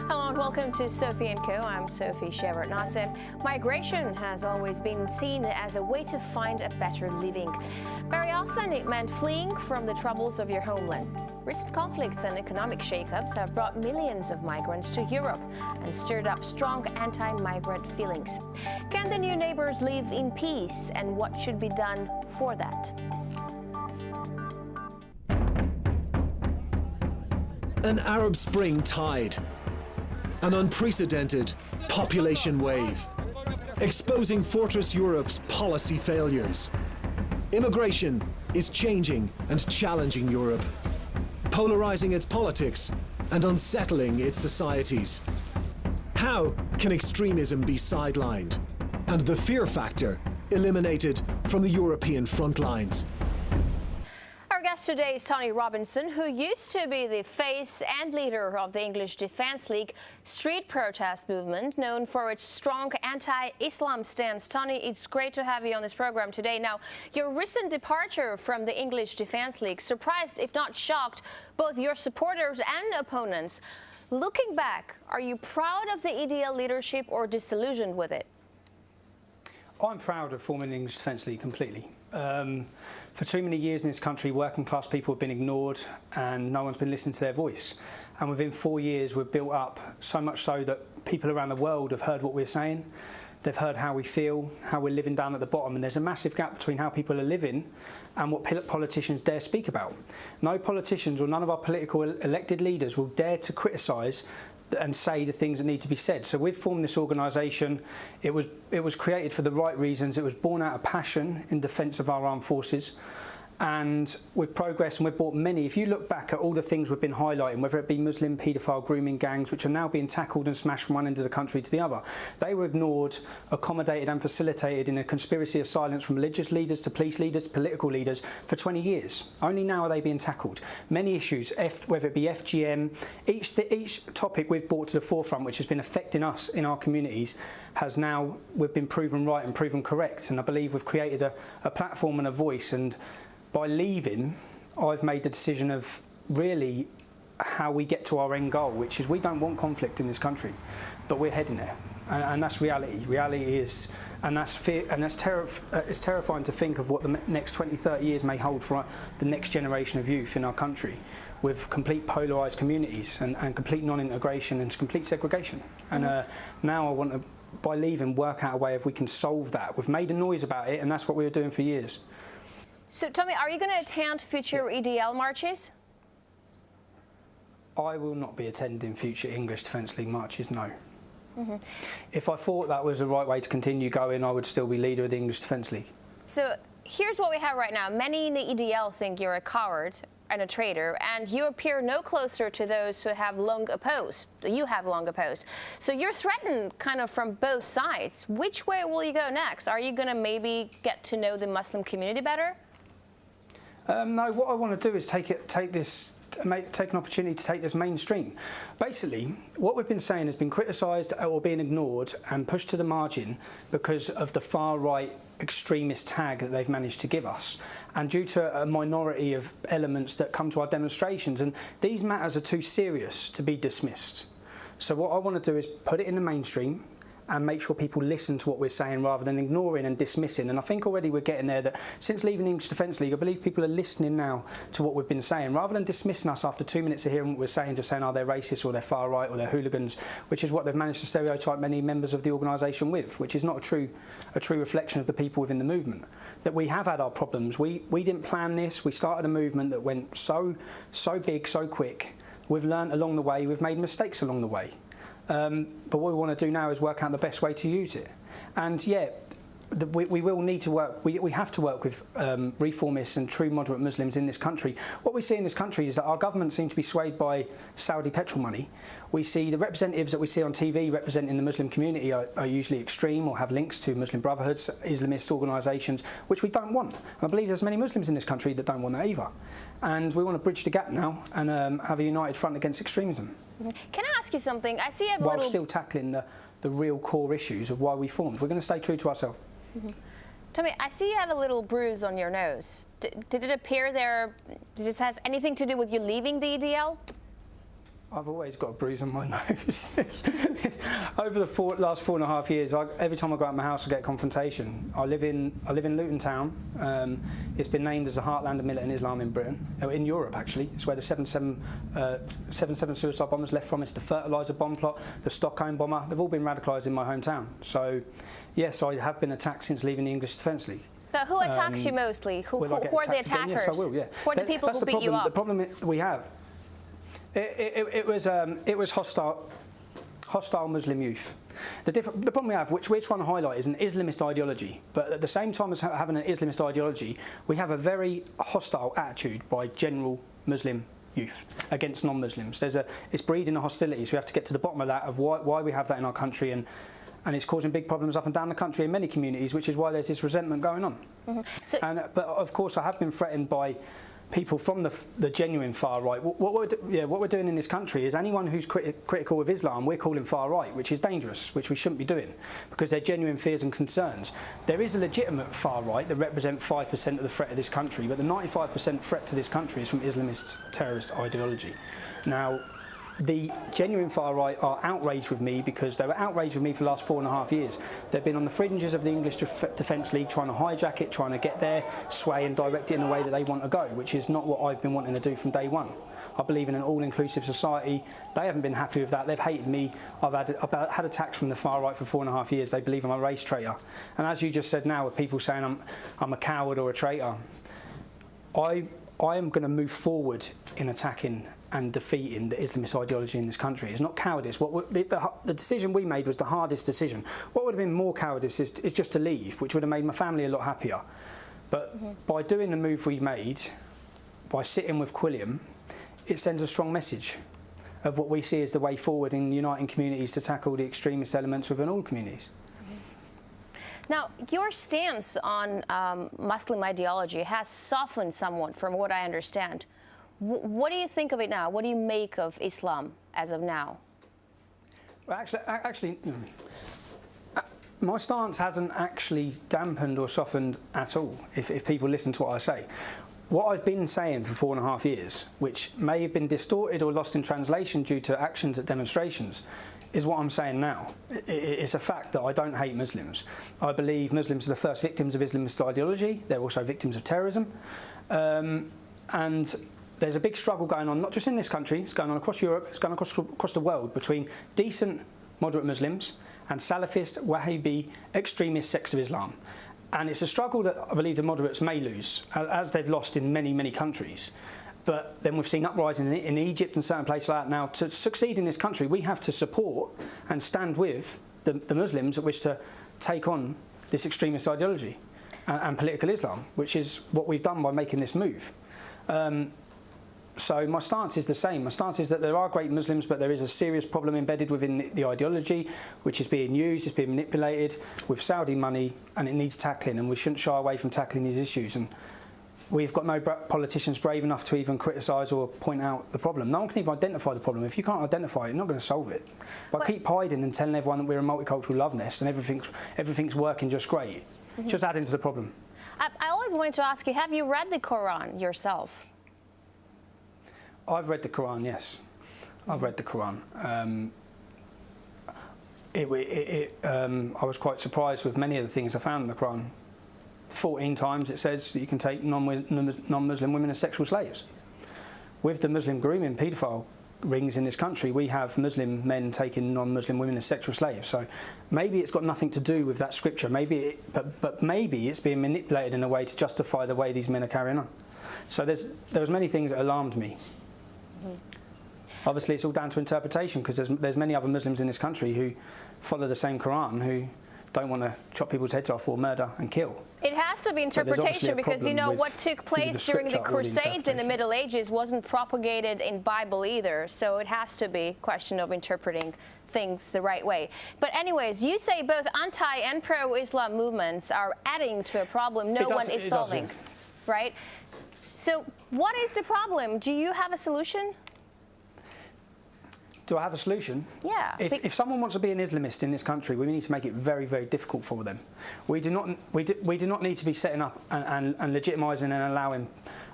Hello and welcome to Sophie & Co. I'm Sophie Shevard-Natze. Migration has always been seen as a way to find a better living. Very often it meant fleeing from the troubles of your homeland. Recent conflicts and economic shakeups have brought millions of migrants to Europe and stirred up strong anti-migrant feelings. Can the new neighbors live in peace, and what should be done for that? An Arab Spring tide. An unprecedented population wave, exposing Fortress Europe's policy failures. Immigration is changing and challenging Europe, polarizing its politics and unsettling its societies. How can extremism be sidelined and the fear factor eliminated from the European front lines? Our guest today is Tony Robinson, who used to be the face and leader of the English Defence League street protest movement, known for its strong anti-Islam stance. Tony, it's great to have you on this program today. Now, your recent departure from the English Defence League surprised, if not shocked, both your supporters and opponents. Looking back, are you proud of the EDL leadership or disillusioned with it? I'm proud of forming the English Defence League completely. For too many years in this country, working class people have been ignored and no one's been listening to their voice. And within 4 years, we've built up so much so that people around the world have heard what we're saying. They've heard how we feel, how we're living down at the bottom, and there's a massive gap between how people are living and what politicians dare speak about. No politicians or none of our political elected leaders will dare to criticise and say the things that need to be said. So we've formed this organisation. It was created for the right reasons. It was born out of passion in defence of our armed forces. And we've progressed and we've brought many. If you look back at all the things we've been highlighting, whether it be Muslim paedophile grooming gangs, which are now being tackled and smashed from one end of the country to the other, they were ignored, accommodated and facilitated in a conspiracy of silence from religious leaders to police leaders, political leaders for 20 years. Only now are they being tackled. Many issues, whether it be FGM, each topic we've brought to the forefront, which has been affecting us in our communities, has now, we've been proven right and proven correct. And I believe we've created a platform and a voice. And by leaving, I've made the decision of really how we get to our end goal, which is we don't want conflict in this country, but we're heading there, and that's reality. Reality is, and that's fear, and that's it's terrifying to think of what the next 20, 30 years may hold for the next generation of youth in our country, with complete polarised communities and complete non-integration and complete segregation. And now I want to, by leaving, work out a way if we can solve that. We've made a noise about it, and that's what we were doing for years. So, Tommy, are you going to attend future EDL marches? I will not be attending future English Defence League marches, no. If I thought that was the right way to continue going, I would still be leader of the English Defence League. So, here's what we have right now. Many in the EDL think you're a coward and a traitor, and you appear no closer to those who have long opposed. You have long opposed. So you're threatened kind of from both sides. Which way will you go next? Are you going to maybe get to know the Muslim community better? No, what I want to do is take an opportunity to take this mainstream. Basically, what we've been saying has been criticised or being ignored and pushed to the margin because of the far-right extremist tag that they've managed to give us, and due to a minority of elements that come to our demonstrations. And these matters are too serious to be dismissed. So what I want to do is put it in the mainstream and make sure people listen to what we're saying rather than ignoring and dismissing. And I think already we're getting there, that since leaving the English Defence League, I believe people are listening now to what we've been saying, rather than dismissing us after 2 minutes of hearing what we're saying, just saying, oh, they're racist or they're far right or they're hooligans, which is what they've managed to stereotype many members of the organisation with, which is not a true reflection of the people within the movement. That we have had our problems. We didn't plan this. We started a movement that went so big, so quick. We've learned along the way. We've made mistakes along the way. But what we want to do now is work out the best way to use it. And yeah, we will need to work, we have to work with reformists and true moderate Muslims in this country. What we see in this country is that our government seems to be swayed by Saudi petrol money. We see the representatives that we see on TV representing the Muslim community are usually extreme or have links to Muslim brotherhoods, Islamist organisations, which we don't want. I believe there's many Muslims in this country that don't want that either. And we want to bridge the gap now and have a united front against extremism. Can I ask you something? I see you have a while still tackling the real core issues of why we formed. We're going to stay true to ourselves. Tommy, I see you have a little bruise on your nose. Did it appear there, did this have anything to do with you leaving the EDL? I've always got a bruise on my nose. Over the last 4.5 years, every time I go out of my house, I get a confrontation. I live in Luton Town. It's been named as the heartland of militant Islam in Britain, in Europe actually. It's where the 7/7 suicide bombers left from. It's the fertiliser bomb plot, the Stockholm bomber. They've all been radicalised in my hometown. So, yes, I have been attacked since leaving the English Defence League. But who attacks you mostly? Who are the attackers? Again? Yes, I will. Yeah. Who are the people who beat you up? The problem we have. It was hostile Muslim youth. The problem we have, which we're trying to highlight, is an Islamist ideology. But at the same time as having an Islamist ideology, we have a very hostile attitude by general Muslim youth against non-Muslims. It's breeding a hostility. So we have to get to the bottom of that, of why we have that in our country, and it's causing big problems up and down the country in many communities, which is why there's this resentment going on. Mm-hmm. But of course, I have been threatened by people from the genuine far right. What we're doing in this country is anyone who's critical of Islam, we're calling far right, which is dangerous, which we shouldn't be doing, because they're genuine fears and concerns. There is a legitimate far right that represent 5% of the threat of this country, but the 95% threat to this country is from Islamist terrorist ideology. Now, the genuine far right are outraged with me because they were outraged with me for the last 4.5 years. They've been on the fringes of the English Defence League, trying to hijack it, trying to get their sway and direct it in the way that they want to go, which is not what I've been wanting to do from day one. I believe in an all-inclusive society. They haven't been happy with that. They've hated me. I've had attacks from the far right for 4.5 years. They believe I'm a race traitor. And as you just said now, with people saying I'm a coward or a traitor, I am going to move forward in attacking and defeating the Islamist ideology in this country. It's not cowardice. The decision we made was the hardest decision. What would have been more cowardice is just to leave, which would have made my family a lot happier. But by doing the move we made, by sitting with Quilliam, it sends a strong message of what we see as the way forward in uniting communities to tackle the extremist elements within all communities. Now, your stance on Muslim ideology has softened somewhat from what I understand. What do you think of it now? What do you make of Islam as of now? Well, actually, my stance hasn't actually dampened or softened at all, if people listen to what I say. What I've been saying for 4.5 years, which may have been distorted or lost in translation due to actions at demonstrations, is what I'm saying now. It's a fact that I don't hate Muslims. I believe Muslims are the first victims of Islamist ideology. They're also victims of terrorism. And there's a big struggle going on, not just in this country, it's going on across Europe, it's going on across the world, between decent, moderate Muslims and Salafist, Wahhabi, extremist sects of Islam. And it's a struggle that I believe the moderates may lose, as they've lost in many, many countries. But then we've seen uprising in Egypt and certain places like that. Now, to succeed in this country, we have to support and stand with the Muslims that wish to take on this extremist ideology and political Islam, which is what we've done by making this move. So my stance is the same. My stance is that there are great Muslims, but there is a serious problem embedded within the ideology, which is being used, it's being manipulated with Saudi money, and it needs tackling, and we shouldn't shy away from tackling these issues. And we've got no politicians brave enough to even criticise or point out the problem. No one can even identify the problem. If you can't identify it, you're not going to solve it. But keep hiding and telling everyone that we're a multicultural love nest and everything's working just great, just adding to the problem. I always wanted to ask you, have you read the Quran yourself? I've read the Quran, yes. I've read the Quran. I was quite surprised with many of the things I found in the Quran. 14 times it says that you can take non-Muslim women as sexual slaves. With the Muslim grooming paedophile rings in this country, we have Muslim men taking non-Muslim women as sexual slaves. So maybe it's got nothing to do with that scripture. But maybe it's being manipulated in a way to justify the way these men are carrying on. So there was many things that alarmed me. Obviously, it's all down to interpretation, because there's many other Muslims in this country who follow the same Quran, who don't want to chop people's heads off or murder and kill. It has to be interpretation, because you know what took place during the Crusades in the Middle Ages wasn't propagated in Bible either, so it has to be a question of interpreting things the right way. But anyways, you say both anti and pro-Islam movements are adding to a problem no one is solving, right? So what is the problem? Do you have a solution? Do I have a solution? Yeah. If someone wants to be an Islamist in this country, we need to make it very, very difficult for them. We do not need to be setting up and legitimising and allowing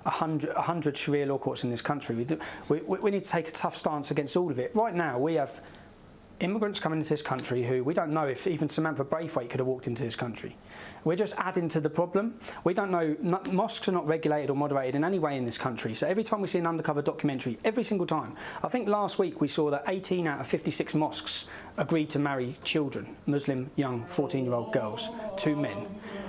100 Sharia law courts in this country. We need to take a tough stance against all of it. Right now, we have immigrants coming into this country who we don't know if even Samantha Braithwaite could have walked into this country. We're just adding to the problem. We don't know, mosques are not regulated or moderated in any way in this country. So every time we see an undercover documentary, every single time, I think last week we saw that 18 out of 56 mosques agreed to marry children, Muslim young 14-year-old girls, to men.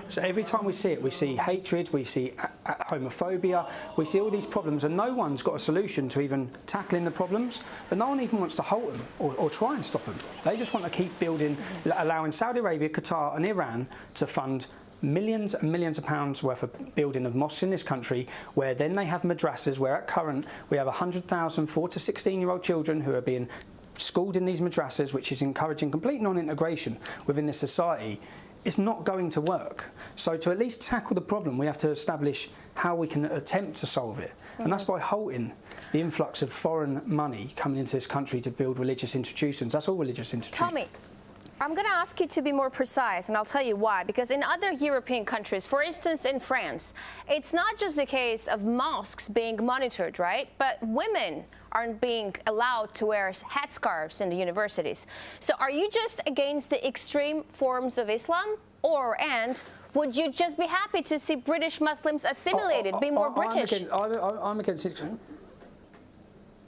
So every time we see it, we see hatred, we see homophobia, we see all these problems, and no one's got a solution to even tackling the problems, but no one even wants to halt them or try and stop them. They just want to keep building, allowing Saudi Arabia, Qatar and Iran to fund millions and millions of pounds worth of building of mosques in this country, where then they have madrasas, where at current we have 100,000 4 to 16-year-old children who are being schooled in these madrasas, which is encouraging complete non-integration within this society. It's not going to work. So to at least tackle the problem, we have to establish how we can attempt to solve it. And that's by halting the influx of foreign money coming into this country to build religious institutions. That's all religious institutions. Tommy, I'm going to ask you to be more precise, and I'll tell you why. Because in other European countries, for instance in France, it's not just a case of mosques being monitored, right? But women aren't being allowed to wear headscarves in the universities. So are you just against the extreme forms of Islam? And would you just be happy to see British Muslims assimilated, be more British? I'm against it.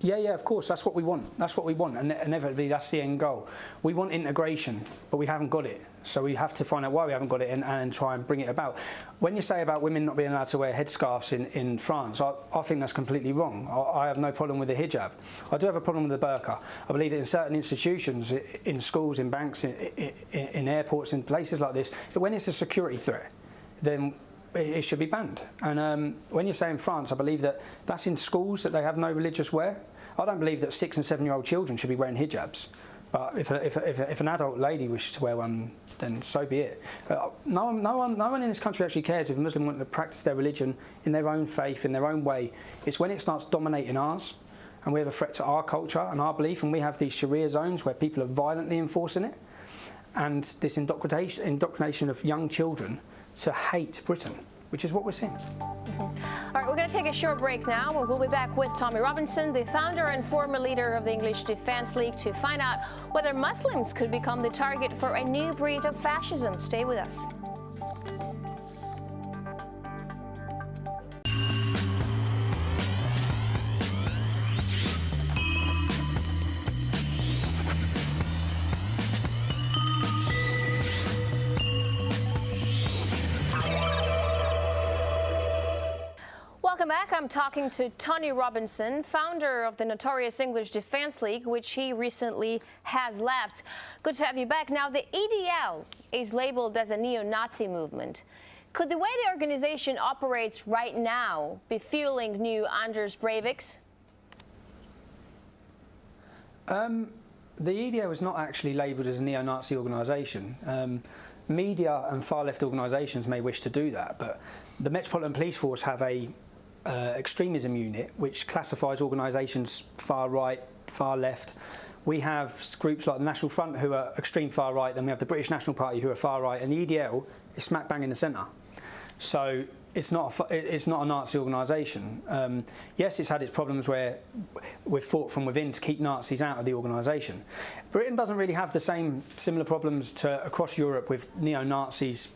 Yeah, of course, that's what we want. That's what we want, and inevitably that's the end goal. We want integration, but we haven't got it. So we have to find out why we haven't got it and try and bring it about. When you say about women not being allowed to wear headscarves in France, I think that's completely wrong. I have no problem with the hijab. I do have a problem with the burqa. I believe that in certain institutions, in schools, in banks, in airports, in places like this, that when it's a security threat, then it should be banned. And when you say in France, I believe that that's in schools that they have no religious wear. I don't believe that 6- and 7-year-old children should be wearing hijabs. But if an adult lady wishes to wear one, then so be it. No one in this country actually cares if a Muslim wants to practice their religion in their own faith, in their own way. It's when it starts dominating ours, and we have a threat to our culture and our belief, and we have these Sharia zones where people are violently enforcing it, and this indoctrination of young children to hate Britain, which is what we're seeing. All right, we're going to take a short break now. We'll be back with Tommy Robinson, the founder and former leader of the English Defence League, to find out whether Muslims could become the target for a new breed of fascism. Stay with us. Welcome back. I'm talking to Tony Robinson, founder of the notorious English Defence League, which he recently has left. Good to have you back. Now, the EDL is labeled as a neo-Nazi movement. Could the way the organization operates right now be fueling new Anders Breiviks? The EDL is not actually labelled as a neo-Nazi organisation. Media and far-left organisations may wish to do that, but the Metropolitan Police Force have a extremism unit which classifies organisations far right, far left. We have groups like the National Front who are extreme far right, then we have the British National Party who are far right, and the EDL is smack bang in the centre. So it's not a Nazi organisation. Yes, it's had its problems where we've fought from within to keep Nazis out of the organisation. Britain doesn't really have the similar problems across Europe with neo-Nazis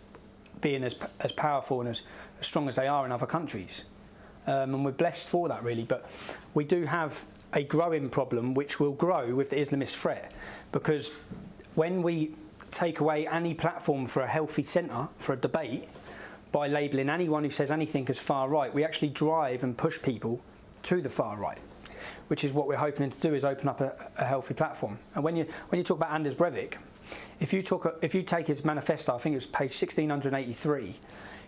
being as powerful and as strong as they are in other countries. And we're blessed for that, really. But we do have a growing problem, which will grow with the Islamist threat, because when we take away any platform for a healthy centre, for a debate, by labelling anyone who says anything as far right, we actually drive and push people to the far right, which is what we're hoping to do, is open up a healthy platform. And when you talk about Anders Breivik, if you take his manifesto, I think it was page 1683,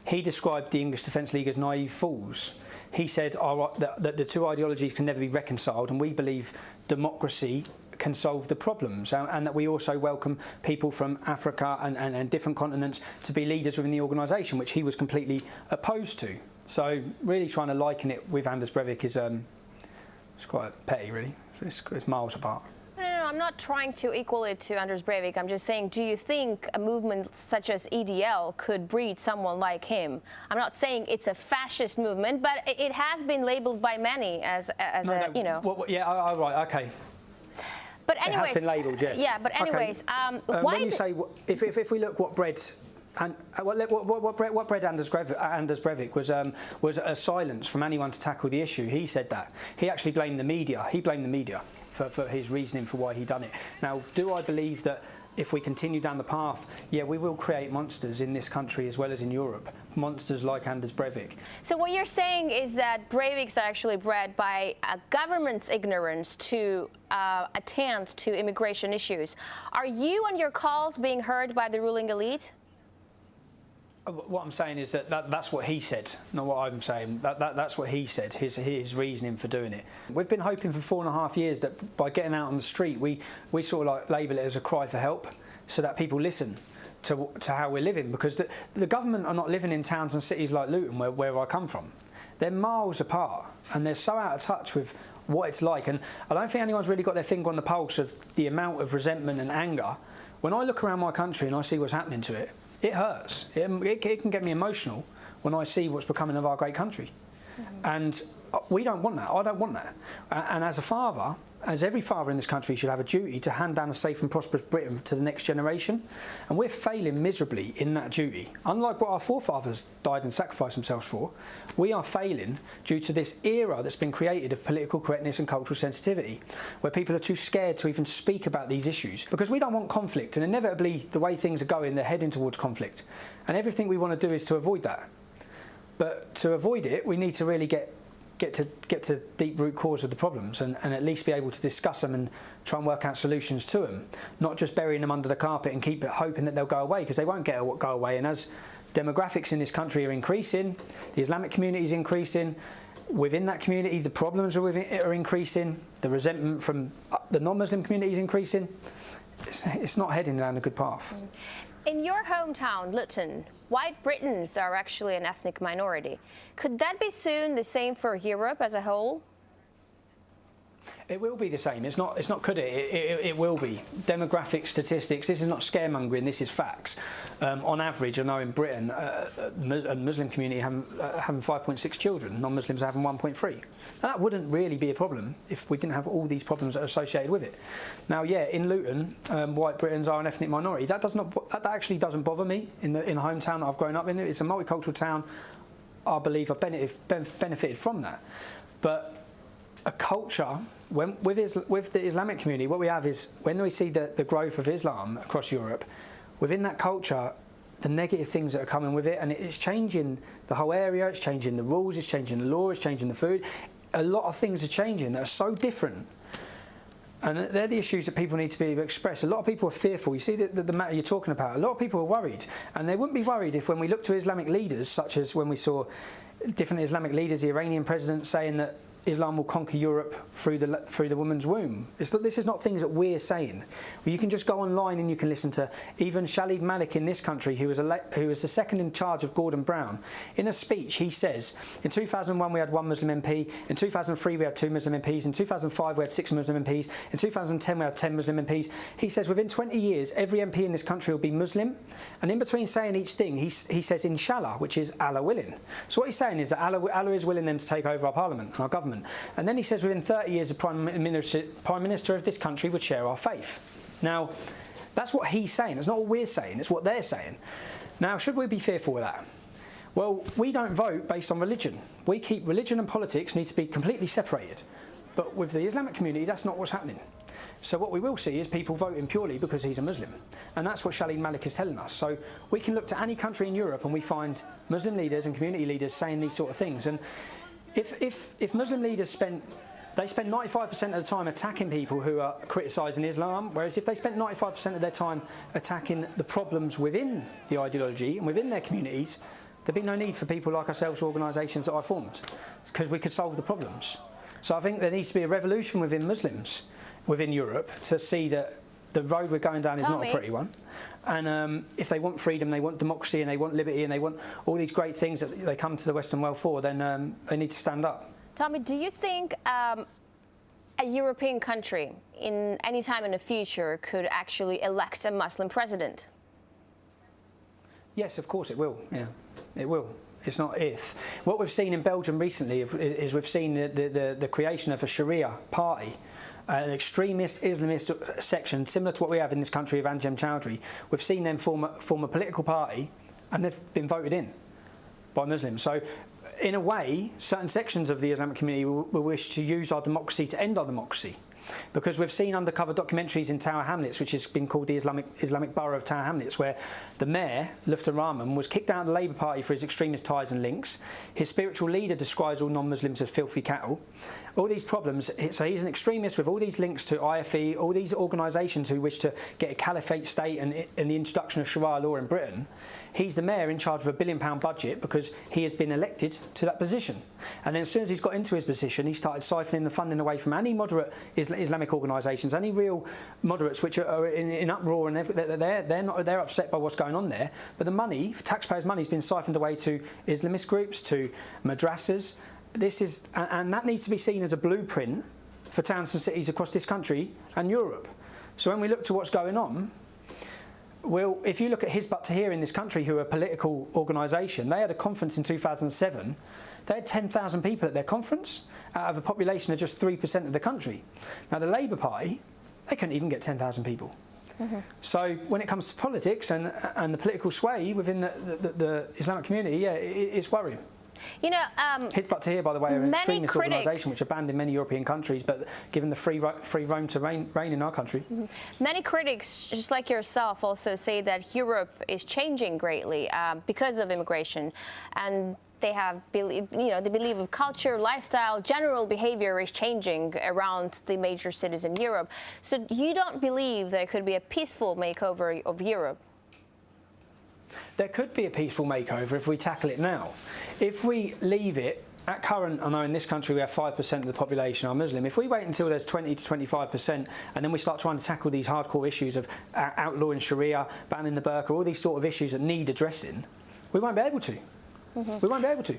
he described the English Defence League as naive fools. He said that the two ideologies can never be reconciled, and we believe democracy can solve the problems, and that we also welcome people from Africa and different continents to be leaders within the organisation, which he was completely opposed to. So really trying to liken it with Anders Breivik is it's quite petty, really. It's miles apart. No, I'm not trying to equal it to Anders Breivik. I'm just saying, do you think a movement such as EDL could breed someone like him? I'm not saying it's a fascist movement, but it has been labeled by many as you know. Well, yeah, right, okay. But anyways, it has been labelled, yeah. Yeah, but anyways, okay. Why? When you say, if we look what bred. And what bred Anders Breivik was a silence from anyone to tackle the issue. He said that. He actually blamed the media. He blamed the media for his reasoning for why he done it. Now, do I believe that if we continue down the path, yeah, we will create monsters in this country as well as in Europe, monsters like Anders Breivik. So what you're saying is that Breivik's are actually bred by a government's ignorance to attend to immigration issues. Are you and your calls being heard by the ruling elite? What I'm saying is that's what he said, not what I'm saying. That's what he said, his reasoning for doing it. We've been hoping for 4.5 years that by getting out on the street, we sort of like label it as a cry for help, so that people listen to how we're living. Because the government are not living in towns and cities like Luton, where I come from. They're miles apart, and they're so out of touch with what it's like. And I don't think anyone's really got their finger on the pulse of the amount of resentment and anger. When I look around my country and I see what's happening to it, it hurts. It can get me emotional when I see what's becoming of our great country. And we don't want that. I don't want that. And as a father, as every father in this country should have a duty to hand down a safe and prosperous Britain to the next generation. And we're failing miserably in that duty. Unlike what our forefathers died and sacrificed themselves for, we are failing due to this era that's been created of political correctness and cultural sensitivity, where people are too scared to even speak about these issues. Because we don't want conflict, and inevitably the way things are going, they're heading towards conflict. And everything we want to do is to avoid that. But to avoid it, we need to really get to deep root cause of the problems and at least be able to discuss them and try and work out solutions to them, not just burying them under the carpet and keep hoping that they'll go away, because they won't go away. And as demographics in this country are increasing, the Islamic community is increasing, within that community the problems are increasing, the resentment from the non-Muslim community is increasing, it's not heading down a good path. In your hometown, Luton, white Britons are actually an ethnic minority. Could that be soon the same for Europe as a whole? It will be the same. It's not could it? It will be. Demographic statistics, this is not scaremongering, this is facts. On average, I know in Britain, a Muslim community having 5.6 children, non-Muslims having 1.3. That wouldn't really be a problem if we didn't have all these problems that are associated with it. Now, yeah, in Luton, white Britons are an ethnic minority. That actually doesn't bother me in the hometown that I've grown up in. It's a multicultural town. I believe I've benefited from that. But a culture, with the Islamic community, what we have is, when we see the growth of Islam across Europe, within that culture, the negative things that are coming with it, and it's changing the whole area, it's changing the rules, it's changing the law, it's changing the food. A lot of things are changing that are so different. And they're the issues that people need to be able to express. A lot of people are fearful. You see the matter you're talking about. A lot of people are worried. And they wouldn't be worried if, when we look to Islamic leaders, such as when we saw different Islamic leaders, the Iranian president saying that Islam will conquer Europe through the woman's womb. This is not things that we're saying. You can just go online and you can listen to even Khalid Malik in this country, who was the second in charge of Gordon Brown. In a speech, he says, in 2001 we had 1 Muslim MP, in 2003 we had 2 Muslim MPs, in 2005 we had 6 Muslim MPs, in 2010 we had 10 Muslim MPs. He says within 20 years every MP in this country will be Muslim, and in between saying each thing he says Inshallah, which is Allah willing. So what he's saying is that Allah is willing them to take over our parliament and our government. And then he says within 30 years the Prime Minister of this country would share our faith. Now, that's what he's saying. It's not what we're saying. It's what they're saying. Now, should we be fearful of that? Well, we don't vote based on religion. We keep religion and politics need to be completely separated. But with the Islamic community, that's not what's happening. So what we will see is people voting purely because he's a Muslim. And that's what Khalid Malik is telling us. So we can look to any country in Europe and we find Muslim leaders and community leaders saying these sort of things. And if Muslim leaders spend 95% of the time attacking people who are criticising Islam, whereas if they spent 95% of their time attacking the problems within the ideology and within their communities, there'd be no need for people like ourselves, organisations that I formed, because we could solve the problems. So I think there needs to be a revolution within Muslims within Europe to see that the road we're going down is not a pretty one. And if they want freedom, they want democracy, and they want liberty, and they want all these great things that they come to the Western world for, then they need to stand up. Tommy, do you think a a European country in any time in the future could actually elect a Muslim president? Yes, of course it will. Yeah, it will. It's not if. What we've seen in Belgium recently is we've seen the creation of a Sharia party, an extremist Islamist section similar to what we have in this country of Anjem Choudhury. We've seen them form a political party, and they've been voted in by Muslims. So, in a way, certain sections of the Islamic community will wish to use our democracy to end our democracy. Because we've seen undercover documentaries in Tower Hamlets, which has been called the Islamic Borough of Tower Hamlets, where the mayor, Luftar Rahman, was kicked out of the Labour Party for his extremist ties and links. His spiritual leader describes all non-Muslims as filthy cattle. All these problems, so he's an extremist with all these links to IFE, all these organisations who wish to get a caliphate state and the introduction of Sharia law in Britain. He's the mayor in charge of a £1 billion budget because he has been elected to that position. And then as soon as he's got into his position, he started siphoning the funding away from any moderate Islamic organisations, any real moderates which are in uproar, and they're upset by what's going on there. But the money, taxpayers' money, has been siphoned away to Islamist groups, to madrasas. And that needs to be seen as a blueprint for towns and cities across this country and Europe. So when we look to what's going on, well, if you look at Hizb ut-Tahrir in this country, who are a political organisation, they had a conference in 2007. They had 10,000 people at their conference out of a population of just 3% of the country. Now, the Labour Party, they couldn't even get 10,000 people. Mm-hmm. So when it comes to politics and the political sway within the Islamic community, yeah, it's worrying. You know, Hizb ut-Tahrir, by the way, are an extremist organisation which are banned in many European countries, but given the free roam to reign in our country. Mm-hmm. Many critics, just like yourself, also say that Europe is changing greatly because of immigration, and they believe of culture, lifestyle, general behaviour is changing around the major cities in Europe. So you don't believe there could be a peaceful makeover of Europe? There could be a peaceful makeover if we tackle it now. If we leave it at current, I know in this country we have 5% of the population are Muslim. If we wait until there's 20 to 25% and then we start trying to tackle these hardcore issues of outlawing Sharia, banning the burqa, all these sort of issues that need addressing, we won't be able to. Mm-hmm. We won't be able to.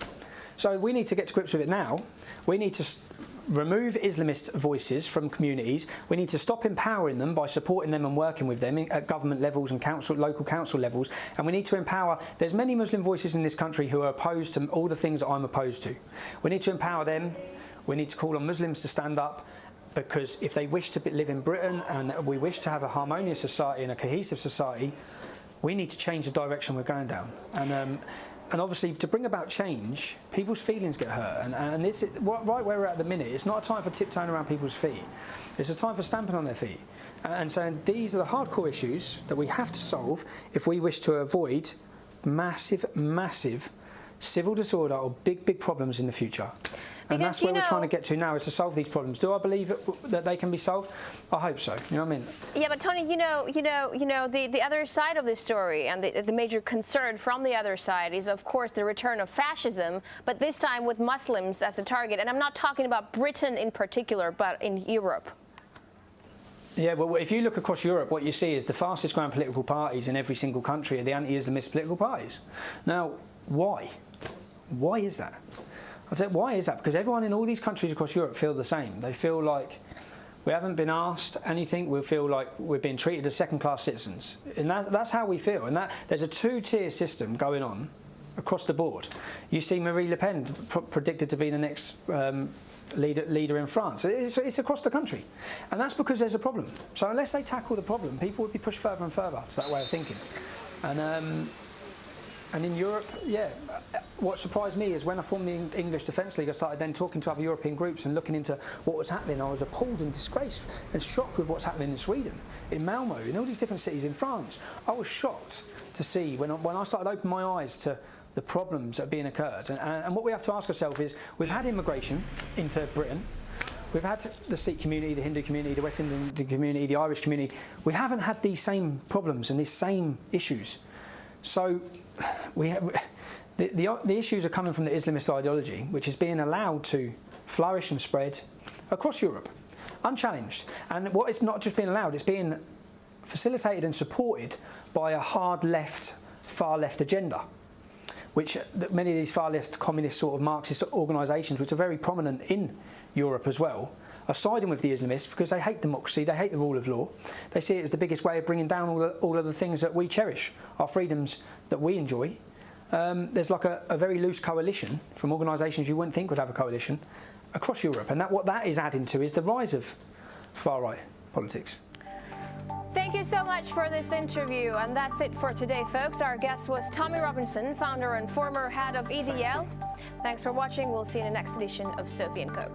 So we need to get to grips with it now. We need to remove Islamist voices from communities. We need to stop empowering them by supporting them and working with them at government levels and local council levels. And we need to empower. There's many Muslim voices in this country who are opposed to all the things that I'm opposed to. We need to empower them. We need to call on Muslims to stand up, because if they wish to live in Britain and we wish to have a harmonious society and a cohesive society, we need to change the direction we're going down. And obviously, to bring about change, people's feelings get hurt. And this is, right where we're at the minute, it's not a time for tiptoeing around people's feet. It's a time for stamping on their feet. And saying these are the hardcore issues that we have to solve if we wish to avoid massive, massive civil disorder or big problems in the future. And because, that's where we're trying to get to now, is to solve these problems. Do I believe that they can be solved? I hope so. You know what I mean? Yeah, but Tony, the other side of the story and the major concern from the other side is, of course, the return of fascism, but this time with Muslims as a target. And I'm not talking about Britain in particular, but in Europe. Yeah, well, if you look across Europe, what you see is the fastest growing political parties in every single country are the anti-Islamist political parties. Now, why? Why is that? I'd say, why is that? Because everyone in all these countries across Europe feel the same. They feel like we haven't been asked anything. We feel like we're being treated as second-class citizens. And that's how we feel. And there's a two-tier system going on across the board. You see Marine Le Pen predicted to be the next leader in France. It's across the country. And that's because there's a problem. So unless they tackle the problem, people would be pushed further and further to that way of thinking. And in Europe, yeah, what surprised me is when I formed the English Defence League, I started then talking to other European groups and looking into what was happening. I was appalled and disgraced and shocked with what's happening in Sweden, in Malmö, in all these different cities in France. I was shocked to see when I started opening my eyes to the problems that are being occurred. And what we have to ask ourselves is, we've had immigration into Britain. We've had the Sikh community, the Hindu community, the West Indian community, the Irish community. We haven't had these same problems and these same issues. So the issues are coming from the Islamist ideology, which is being allowed to flourish and spread across Europe, unchallenged. And what it's not just being allowed, it's being facilitated and supported by a hard left, far left agenda, which many of these far left communist sort of Marxist organisations, which are very prominent in Europe as well, are siding with the Islamists because they hate democracy, they hate the rule of law. They see it as the biggest way of bringing down all of the things that we cherish, our freedoms that we enjoy. There's like a very loose coalition from organisations you wouldn't think would have a coalition across Europe, and what that is adding to is the rise of far-right politics. Thank you so much for this interview, and that's it for today, folks. Our guest was Tommy Robinson, founder and former head of EDL. Thanks for watching. We'll see you in the next edition of Sophie & Co.